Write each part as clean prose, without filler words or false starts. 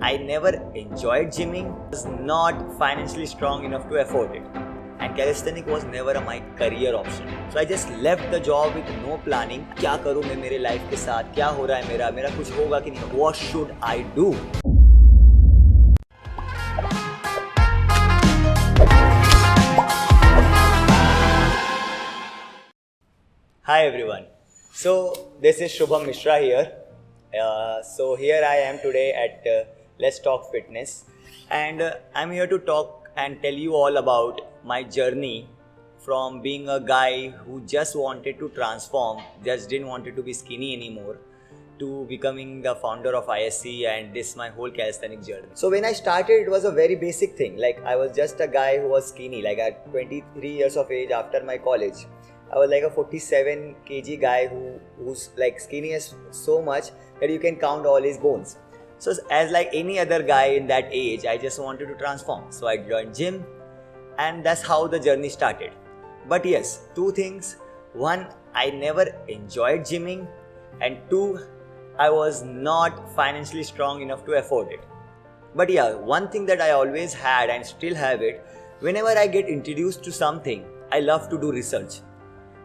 I never enjoyed gymming, was not financially strong enough to afford it. And calisthenics was never my career option. So I just left the job with no planning. क्या करूँ मैं मेरे life के साथ? क्या हो रहा है मेरा कुछ होगा कि नहीं? What should I do? Hi everyone. So this is Shubham Mishra here. So here I am today at Let's Talk Fitness, and I'm here to talk and tell you all about my journey from being a guy who just wanted to transform, just didn't want to be skinny anymore, to becoming the founder of ISC, and this my whole calisthenics journey. So when I started, it was a very basic thing. Like I was just a guy who was skinny. Like at 23 years of age, after my college, I was like a 47 kg guy who's like skinny as so much that you can count all his bones. So as like any other guy in that age, I just wanted to transform. So I joined gym, and that's how the journey started. But yes, two things. One, I never enjoyed gymming, and two, I was not financially strong enough to afford it. But yeah, one thing that I always had and still have it, whenever I get introduced to something, I love to do research.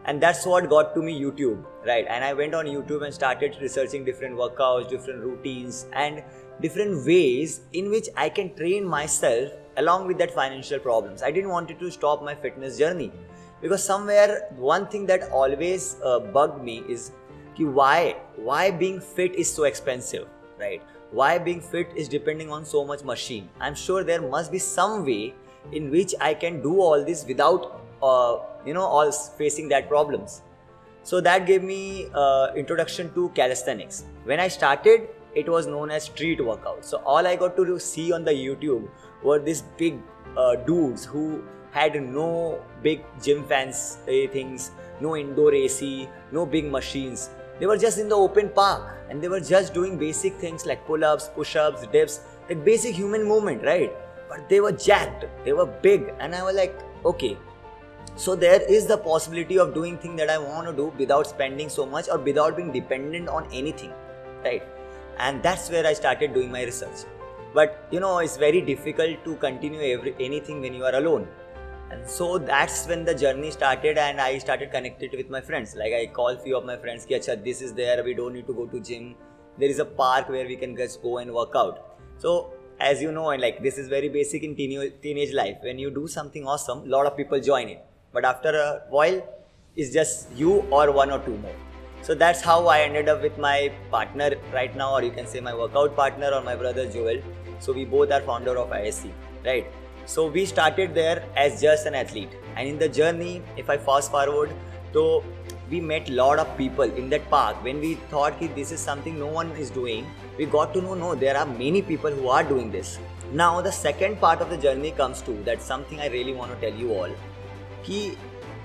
And that's what got to me YouTube, right? And I went on YouTube and started researching different workouts, different routines, and different ways in which I can train myself along with that financial problems. I didn't want to stop my fitness journey, because somewhere one thing that always bugged me is why being fit is so expensive, right? Why being fit is depending on so much machine. I'm sure there must be some way in which I can do all this without all facing that problems. So that gave me introduction to calisthenics. When I started, it was known as street workout. So all I got to see on the YouTube were these big dudes who had no big gym fancy things, no indoor AC, no big machines. They were just in the open park and they were just doing basic things like pull-ups, push-ups, dips, like basic human movement, right? But they were jacked, they were big, and I was like, okay, so there is the possibility of doing things that I want to do without spending so much or without being dependent on anything, right? And that's where I started doing my research. But it's very difficult to continue anything when you are alone. And so that's when the journey started, and I started connected with my friends. Like I call few of my friends, ki acha, this is there, we don't need to go to gym. There is a park where we can just go and work out. So as you know, and like this is very basic in teenage life. When you do something awesome, a lot of people join it. But after a while, it's just you or one or two more. So that's how I ended up with my partner right now, or you can say my workout partner, or my brother Joel. So we both are founder of ISC, right? So we started there as just an athlete. And in the journey, if I fast forward, so we met a lot of people in that park. When we thought that this is something no one is doing, we got to know, no, there are many people who are doing this. Now the second part of the journey comes to, that's something I really want to tell you all.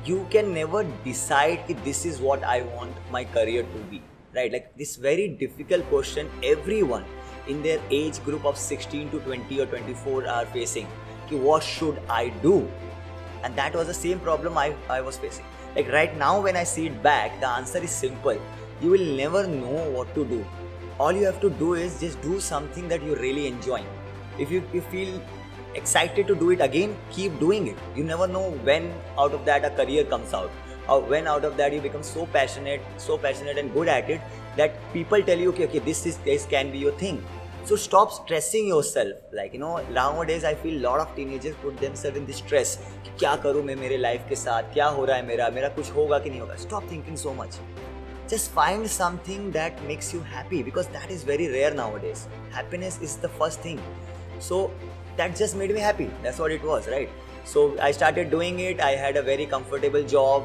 You can never decide if this is what I want my career to be, right? Like this very difficult question everyone in their age group of 16 to 20 or 24 are facing. What should I do? And that was the same problem I was facing. Like right now when I see it back, the answer is simple. You will never know what to do. All you have to do is just do something that you really enjoy. If you feel excited to do it again, keep doing it. You never know when out of that a career comes out, or when out of that you become so passionate and good at it that people tell you, okay, this can be your thing. So stop stressing yourself. Like nowadays I feel a lot of teenagers put themselves in this stress. क्या करूँ मैं मेरे life के साथ? क्या हो रहा है मेरा कुछ होगा कि नहीं होगा? Stop thinking so much. Just find something that makes you happy, because that is very rare nowadays. Happiness is the first thing. So that just made me happy. That's what it was, right? So I started doing it. I had a very comfortable job,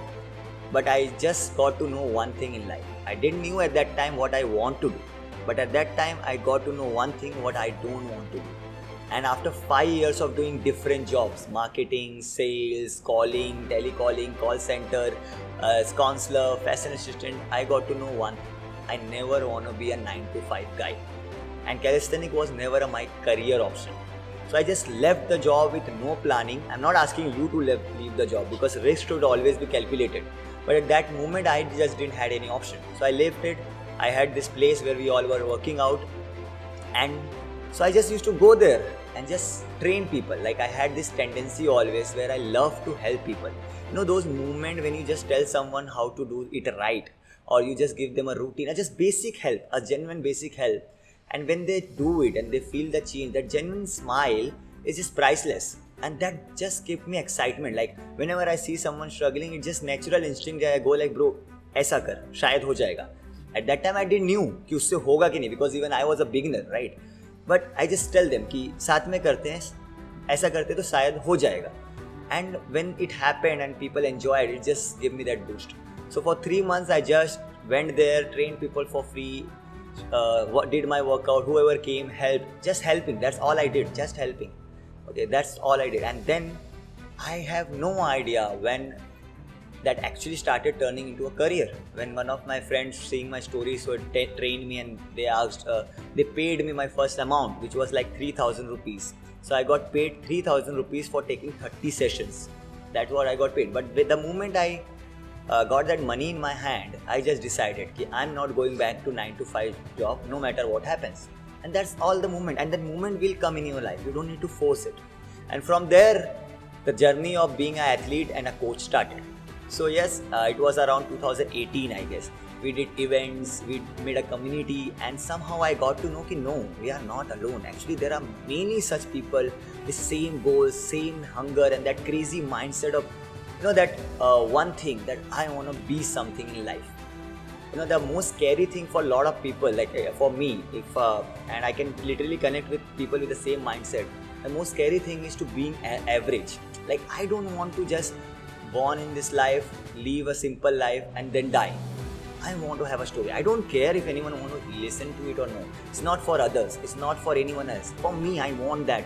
but I just got to know one thing in life. I didn't know at that time what I want to do, but at that time I got to know one thing, what I don't want to do. And after 5 years of doing different jobs, marketing, sales, calling, telecalling, call center, counselor, fashion assistant, I got to know one thing. I never want to be a 9-to-5 guy. And calisthenics was never my career option. So I just left the job with no planning. I'm not asking you to leave the job, because risk should always be calculated. But at that moment, I just didn't have any option. So I left it. I had this place where we all were working out, and So I just used to go there and just train people. Like I had this tendency always where I love to help people. Those moments when you just tell someone how to do it right, or you just give them a routine, or just basic help, a genuine basic help. And when they do it and they feel the change, that genuine smile is just priceless. And that just gives me excitement. Like whenever I see someone struggling, it's just natural instinct that I go like, bro, ऐसा कर, शायद हो जाएगा. At that time I didn't knew कि उससे होगा कि नहीं, because even I was a beginner, right? But I just tell them कि साथ में करते हैं, ऐसा करते तो शायद हो जाएगा. And when it happened and people enjoyed it, just gave me that boost. So for 3 months I just went there, trained people for free, did my workout, whoever came, helped, just helping. That's all I did, just helping. Okay, that's all I did. And then I have no idea when that actually started turning into a career. When one of my friends, seeing my stories, so trained me, and they asked, they paid me my first amount, which was like 3,000 rupees. So I got paid 3,000 rupees for taking 30 sessions. That's what I got paid. But the moment I got that money in my hand, I just decided that I'm not going back to 9 to 5 job, no matter what happens. And that's all the moment. And that moment will come in your life. You don't need to force it. And from there, the journey of being an athlete and a coach started. So yes, it was around 2018, I guess. We did events, we made a community, and somehow I got to know that no, we are not alone. Actually, there are many such people with same goals, same hunger, and that crazy mindset of, that one thing that I want to be something in life. The most scary thing for a lot of people, like for me, and I can literally connect with people with the same mindset. The most scary thing is to being average. Like I don't want to just born in this life, live a simple life, and then die. I want to have a story. I don't care if anyone wants to listen to it or no. It's not for others. It's not for anyone else. For me, I want that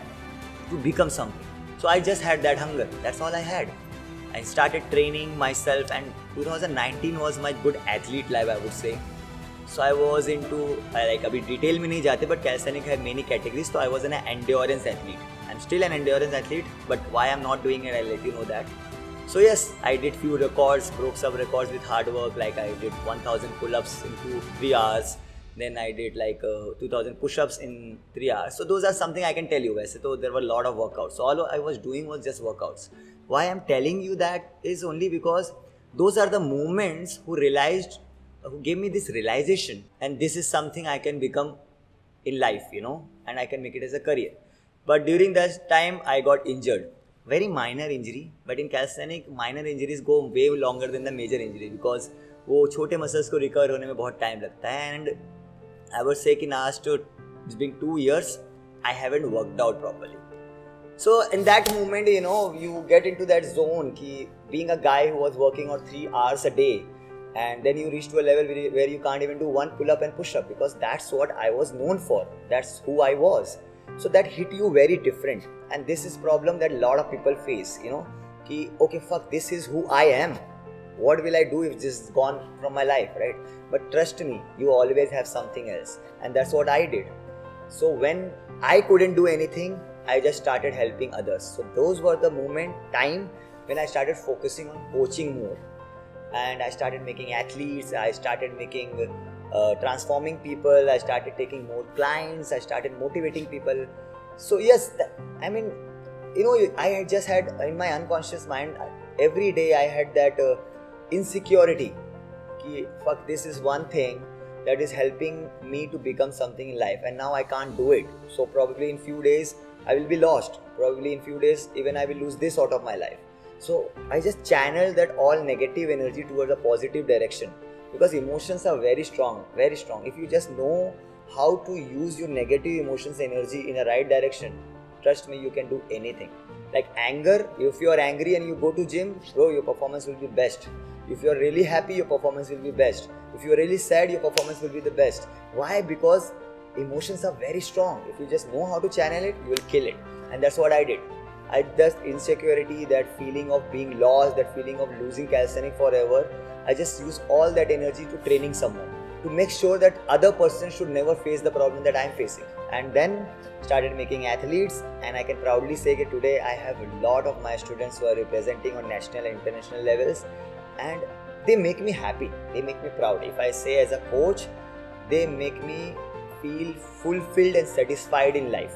to become something. So I just had that hunger. That's all I had. I started training myself, and 2019 was my good athlete life, I would say. So I was into, like, abhi detail में नहीं जाते, but calisthenics have many categories. So I was an endurance athlete. I'm still an endurance athlete, but why I'm not doing it, I'll let you know that. So yes, I did few records, broke some records with hard work. Like I did 1,000 pull-ups in 3 hours. Then I did like 2,000 push-ups in 3 hours. So those are something I can tell you. So there were a lot of workouts. So all I was doing was just workouts. Why I'm telling you that is only because those are the moments who gave me this realization. And this is something I can become in life, and I can make it as a career. But during that time, I got injured. Very minor injury, but in calisthenics, minor injuries go way longer than the major injury, because वो छोटे muscles को recover होने में बहुत time लगता है. And I would say कि last it's been 2 years, I haven't worked out properly. So in that moment, you get into that zone कि being a guy who was working out 3 hours a day, and then you reach to a level where you can't even do one pull-up and push-up, because that's what I was known for. That's who I was. So that hit you very different. And this is problem that a lot of people face, ki, okay, fuck, this is who I am. What will I do if this is gone from my life, right? But trust me, you always have something else. And that's what I did. So when I couldn't do anything, I just started helping others. So those were the time when I started focusing on coaching more. And I started making athletes, I started making transforming people, I started taking more clients, I started motivating people. So yes, I just had in my unconscious mind, every day I had that insecurity. Ki, fuck, this is one thing that is helping me to become something in life, and now I can't do it. So probably in few days I will be lost. Probably in few days even I will lose this out of my life. So I just channel that all negative energy towards a positive direction, because emotions are very strong, very strong. If you just know how to use your negative emotions energy in a right direction, trust me, you can do anything. Like anger, if you are angry and you go to gym, bro, your performance will be best. If you are really happy, your performance will be best. If you are really sad, your performance will be the best. Why? Because emotions are very strong. If you just know how to channel it, you will kill it. And that's what I did. I just insecurity, that feeling of being lost, that feeling of losing calisthenics forever, I just use all that energy to training someone, to make sure that other person should never face the problem that I'm facing. And then started making athletes, and I can proudly say that today I have a lot of my students who are representing on national and international levels, and they make me happy, they make me proud. If I say as a coach, they make me feel fulfilled and satisfied in life.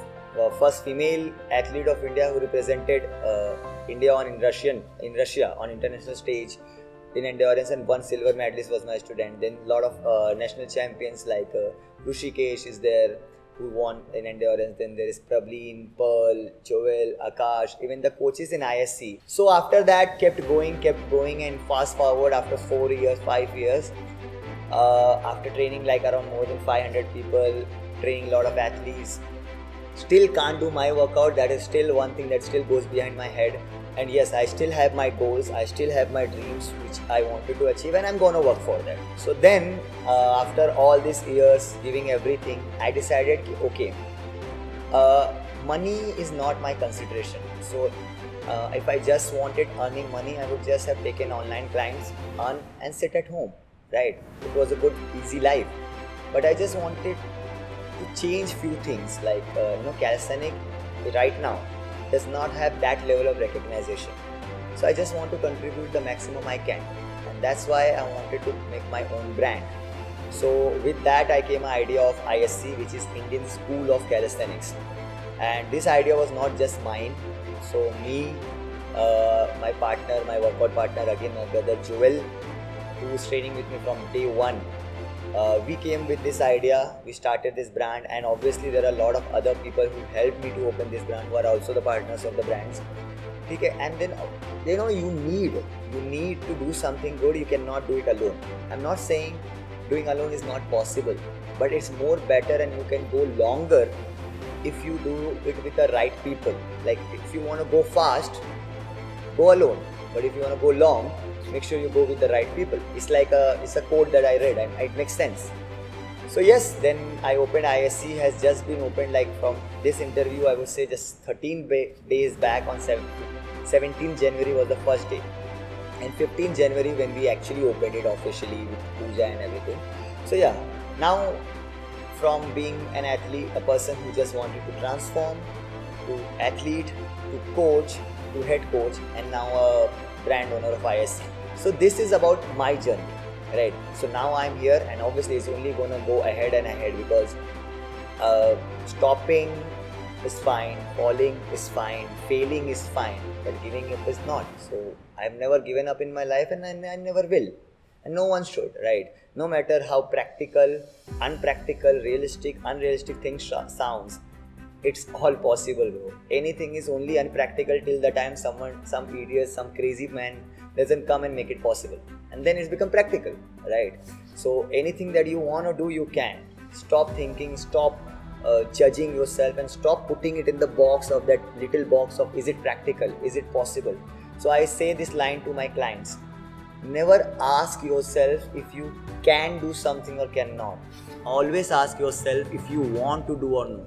First female athlete of India who represented India in Russia on international stage in endurance, and one silver medalist was my student. Then a lot of national champions like Rushikesh is there, who won in endurance. Then there is Prableen, Pearl, Joel, Akash, even the coaches in ISC. So after that, kept going, and fast forward after 4 years, 5 years, after training like around more than 500 people, training a lot of athletes, still can't do my workout. That is still one thing that still goes behind my head. And yes, I still have my goals, I still have my dreams which I wanted to achieve, and I'm gonna work for that. So then after all these years giving everything, I decided okay, money is not my consideration. So if I just wanted earning money, I would just have taken online clients, earn and sit at home, right? It was a good easy life. But I just wanted to change few things, like calisthenics right now does not have that level of recognition. So I just want to contribute the maximum I can, and that's why I wanted to make my own brand. So with that I came an idea of ISC, which is Indian School of Calisthenics, and this idea was not just mine. So me, my partner, my workout partner, again my brother Joel, who was training with me from day one, we came with this idea, we started this brand, and obviously there are a lot of other people who helped me to open this brand, who are also the partners of the brands. Okay, and then you need to do something good. You cannot do it alone. I'm not saying doing alone is not possible, but it's more better and you can go longer if you do it with the right people. Like if you want to go fast, go alone, but if you want to go long, make sure you go with the right people. It's a quote that I read and it makes sense. So yes, then I opened ISC, has just been opened like from this interview, I would say just 13 days back. On 17th January was the first day, and 15th January when we actually opened it officially with puja and everything. So yeah, now from being an athlete, a person who just wanted to transform, to athlete, to coach, to head coach, and now a brand owner of ISC. So this is about my journey, right? So now I'm here, and obviously it's only gonna go ahead and ahead, because stopping is fine, falling is fine, failing is fine, but giving up is not. So I've never given up in my life, and I never will, and no one should, right? No matter how practical, unpractical, realistic, unrealistic things sounds, it's all possible, bro. Anything is only unpractical till the time some idiot, some crazy man doesn't come and make it possible, and then it's become practical, right? So anything that you want to do, you can. Stop thinking, stop judging yourself, and stop putting it in the box of that little box of is it practical, is it possible. So I say this line to my clients: never ask yourself if you can do something or cannot. Always ask yourself if you want to do or no.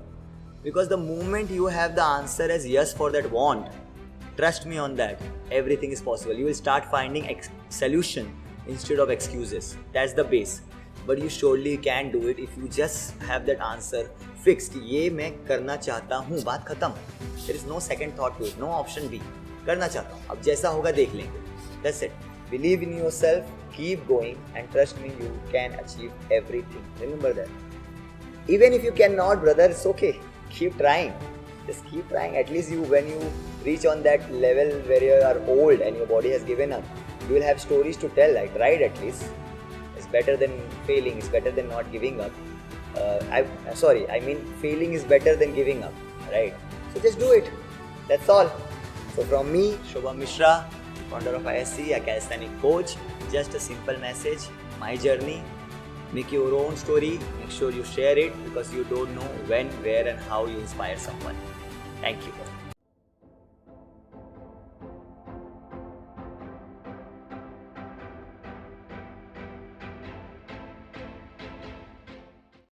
Because the moment you have the answer as yes for that want, trust me on that, everything is possible. You will start finding solution instead of excuses. That's the base. But you surely can do it if you just have that answer fixed. ये मैं करना चाहता हूँ, बात खत्म. There is no second thought to it, no option B. करना चाहता हूँ, अब जैसा होगा देख लेंगे. That's it. Believe in yourself, keep going, and trust me, you can achieve everything. Remember that. Even if you cannot, brother, it's okay. Keep trying. Just keep trying. At least when you reach on that level where you are old and your body has given up, you will have stories to tell. Like, tried at least. It's better than failing. It's better than not giving up. Failing is better than giving up. Right? So just do it. That's all. So from me, Shubham Mishra, founder of ISC, a calisthenic coach, just a simple message: my journey. Make your own story, make sure you share it, because you don't know when, where and how you inspire someone. Thank you.